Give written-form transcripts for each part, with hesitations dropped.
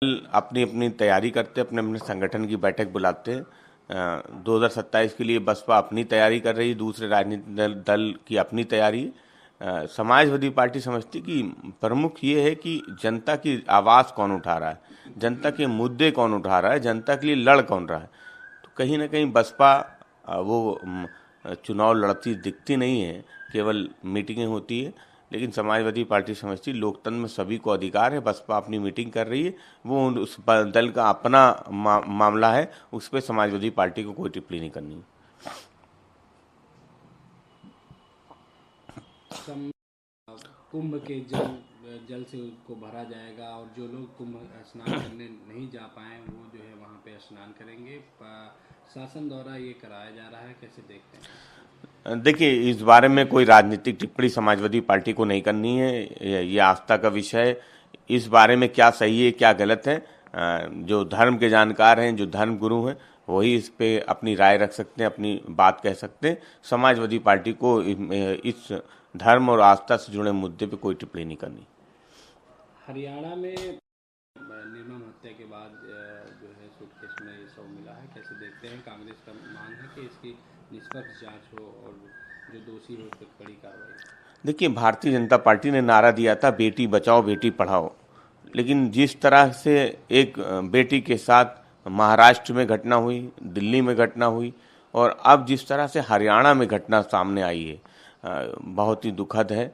अपनी अपनी तैयारी करते, अपने अपने संगठन की बैठक बुलाते हैं। 2027 के लिए बसपा अपनी तैयारी कर रही है, दूसरे राजनीतिक दल की अपनी तैयारी। समाजवादी पार्टी समझती कि प्रमुख ये है कि जनता की आवाज़ कौन उठा रहा है, जनता के मुद्दे कौन उठा रहा है, जनता के लिए लड़ कौन रहा है। तो कहीं ना कहीं बसपा चुनाव लड़ती दिखती नहीं है, केवल मीटिंगें होती है। लेकिन समाजवादी पार्टी समझती लोकतंत्र में सभी को अधिकार है, बसपा अपनी मीटिंग कर रही है, वो उस दल का अपना मामला है, उस पर समाजवादी पार्टी को कोई टिप्पणी नहीं करनी। कुंभ के जल से उसको भरा जाएगा और जो लोग कुंभ स्नान करने नहीं जा पाए वो जो है वहाँ पे स्नान करेंगे। शासन द्वारा ये कराया जा रहा है, कैसे देखते हैं? देखिए, इस बारे में कोई राजनीतिक टिप्पणी समाजवादी पार्टी को नहीं करनी है, ये आस्था का विषय है। इस बारे में क्या सही है क्या गलत है, जो धर्म के जानकार हैं, जो धर्म गुरु हैं, वही इस पे अपनी राय रख सकते हैं, अपनी बात कह सकते हैं। समाजवादी पार्टी को इस धर्म और आस्था से जुड़े मुद्दे पे कोई टिप्पणी नहीं करनी। हरियाणा में निर्मम हत्या के बाद जो है सूटकेस में ये सब मिला है, कैसे देखते हैं? कांग्रेस का मांग है कि इसकी निष्पक्ष जांच हो और जो दोषी हो उस पर कड़ी कार्रवाई। देखिए, भारतीय जनता पार्टी ने नारा दिया था बेटी बचाओ बेटी पढ़ाओ, लेकिन जिस तरह से एक बेटी के साथ महाराष्ट्र में घटना हुई, दिल्ली में घटना हुई और अब जिस तरह से हरियाणा में घटना सामने आई है, बहुत ही दुखद है।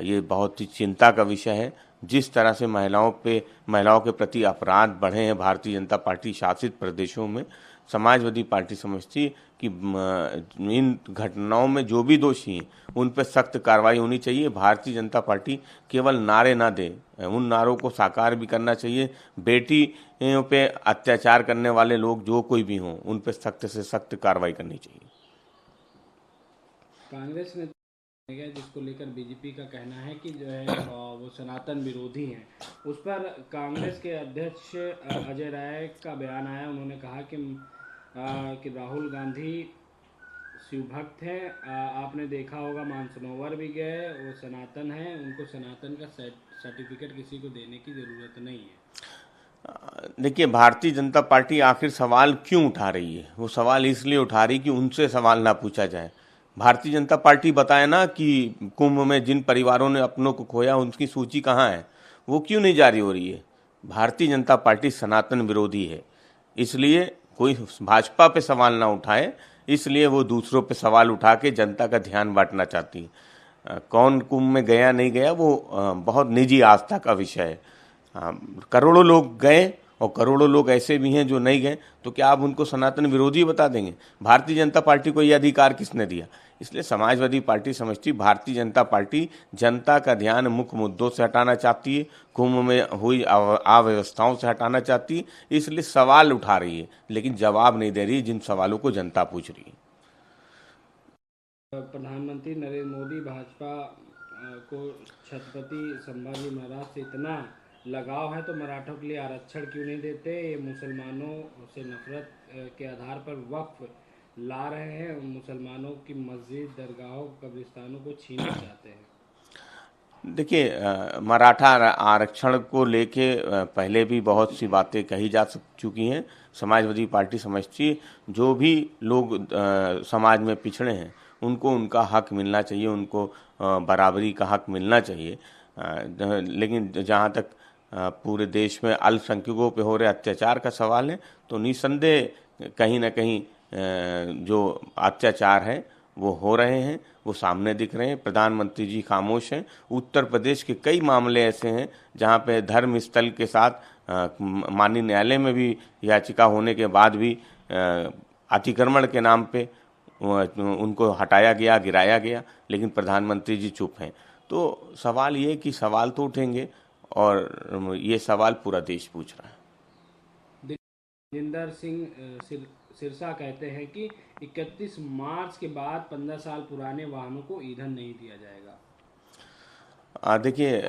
ये बहुत ही चिंता का विषय है। जिस तरह से महिलाओं के प्रति अपराध बढ़े हैं भारतीय जनता पार्टी शासित प्रदेशों में, समाजवादी पार्टी समझती है कि इन घटनाओं में जो भी दोषी हैं उन पर सख्त कार्रवाई होनी चाहिए। भारतीय जनता पार्टी केवल नारे ना दे, उन नारों को साकार भी करना चाहिए। बेटी पे अत्याचार करने वाले लोग जो कोई भी हों उन पर सख्त से सख्त कार्रवाई करनी चाहिए। कांग्रेस ने गया जिसको लेकर बीजेपी का कहना है कि जो है वो सनातन विरोधी हैं। उस पर कांग्रेस के अध्यक्ष अजय राय का बयान आया। उन्होंने कहा कि राहुल गांधी शिव भक्त हैं। आपने देखा होगा मानसरोवर भी गए, वो सनातन हैं, उनको सनातन का सर्टिफिकेट किसी को देने की ज़रूरत नहीं है। देखिए, भारतीय जनता पार्टी आखिर सवाल क्यों उठा रही है? वो सवाल इसलिए उठा रही कि उनसे सवाल ना पूछा जाए। भारतीय जनता पार्टी बताए ना कि कुंभ में जिन परिवारों ने अपनों को खोया उनकी सूची कहाँ है, वो क्यों नहीं जारी हो रही है? भारतीय जनता पार्टी सनातन विरोधी है, इसलिए कोई भाजपा पे सवाल ना उठाए, इसलिए वो दूसरों पे सवाल उठा के जनता का ध्यान बांटना चाहती है। कौन कुंभ में गया नहीं गया वो बहुत निजी आस्था का विषय है। करोड़ों लोग गए और करोड़ों लोग ऐसे भी हैं जो नहीं गए, तो क्या आप उनको सनातन विरोधी बता देंगे? भारतीय जनता पार्टी को यह अधिकार किसने दिया? इसलिए समाजवादी पार्टी समझती भारतीय जनता पार्टी जनता का ध्यान मुख्य मुद्दों से हटाना चाहती है, कुंभ में हुई अव्यवस्थाओं से हटाना चाहती है, इसलिए सवाल उठा रही है, लेकिन जवाब नहीं दे रही जिन सवालों को जनता पूछ रही है। प्रधानमंत्री नरेंद्र मोदी भाजपा को छत्रपति संभाजी महाराज से इतना लगाव है तो मराठों के लिए आरक्षण क्यों नहीं देते? ये मुसलमानों से नफरत के आधार पर वक्फ ला रहे हैं, मुसलमानों की मस्जिद, दरगाहों, कब्रिस्तानों को छीनना चाहते हैं। देखिए, मराठा आरक्षण को लेके पहले भी बहुत सी बातें कही जा चुकी हैं। समाजवादी पार्टी समझती है जो भी लोग समाज में पिछड़े हैं उनको उनका हक मिलना चाहिए, उनको बराबरी का हक मिलना चाहिए। लेकिन जहाँ तक पूरे देश में अल्पसंख्यकों पे हो रहे अत्याचार का सवाल है, तो निसंदेह कहीं ना कहीं जो अत्याचार है वो हो रहे हैं, वो सामने दिख रहे हैं। प्रधानमंत्री जी खामोश हैं। उत्तर प्रदेश के कई मामले ऐसे हैं जहां पे धर्म स्थल के साथ माननीय न्यायालय में भी याचिका होने के बाद भी अतिक्रमण के नाम पे उनको हटाया गया, गिराया गया, लेकिन प्रधानमंत्री जी चुप हैं। तो सवाल ये कि सवाल तो उठेंगे और ये सवाल पूरा देश पूछ रहा है। जिंदर सिंह सिरसा कहते हैं कि 31 मार्च के बाद 15 साल पुराने वाहनों को ईंधन नहीं दिया जाएगा। देखिए,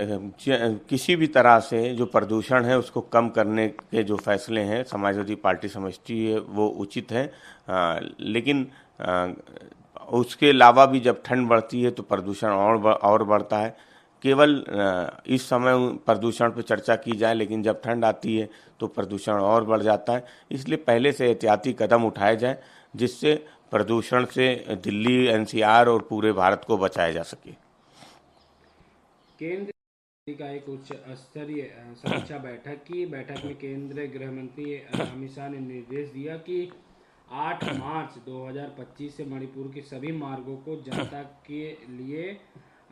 किसी भी तरह से जो प्रदूषण है उसको कम करने के जो फैसले हैं समाजवादी पार्टी समझती है वो उचित है। लेकिन उसके अलावा भी जब ठंड बढ़ती है तो प्रदूषण और बढ़ता है। केवल इस समय प्रदूषण पर चर्चा की जाए, लेकिन जब ठंड आती है तो प्रदूषण और बढ़ जाता है। इसलिए पहले से एहतियाती कदम उठाए जाए जिससे प्रदूषण से दिल्ली, एनसीआर और पूरे भारत को बचाया जा सके। केंद्र का एक उच्च स्तरीय समीक्षा बैठक में केंद्रीय गृह मंत्री अमित शाह ने निर्देश दिया कि 8 मार्च 2025 से मणिपुर के सभी मार्गों को जनता के लिए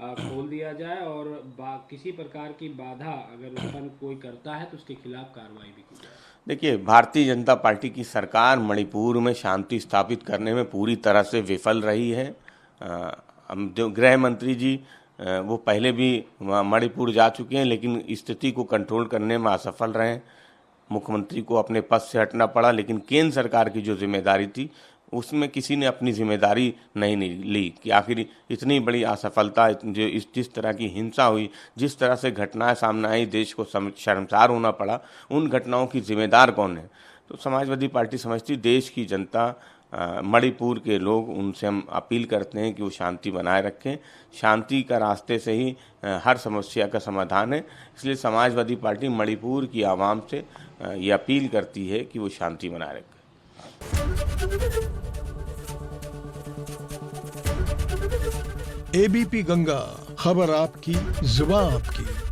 खोल दिया जाए और किसी प्रकार की बाधा अगर उत्पन्न कोई करता है तो उसके खिलाफ कार्रवाई भी की जाए। देखिए, भारतीय जनता पार्टी की सरकार मणिपुर में शांति स्थापित करने में पूरी तरह से विफल रही है। जो गृह मंत्री जी वो पहले भी मणिपुर जा चुके हैं, लेकिन स्थिति को कंट्रोल करने में असफल रहे। मुख्यमंत्री को अपने पद से हटना पड़ा, लेकिन केंद्र सरकार की जो जिम्मेदारी थी उसमें किसी ने अपनी जिम्मेदारी नहीं ली कि आखिर इतनी बड़ी असफलता, जो जिस तरह की हिंसा हुई, जिस तरह से घटनाएं सामने आई, देश को शर्मसार होना पड़ा, उन घटनाओं की जिम्मेदार कौन है। तो समाजवादी पार्टी समझती देश की जनता, मणिपुर के लोग, उनसे हम अपील करते हैं कि वो शांति बनाए रखें। शांति का रास्ते से ही हर समस्या का समाधान है। इसलिए समाजवादी पार्टी मणिपुर की आवाम से ये अपील करती है कि वो शांति बनाए रखें। एबीपी गंगा, खबर आपकी, जुबान आपकी।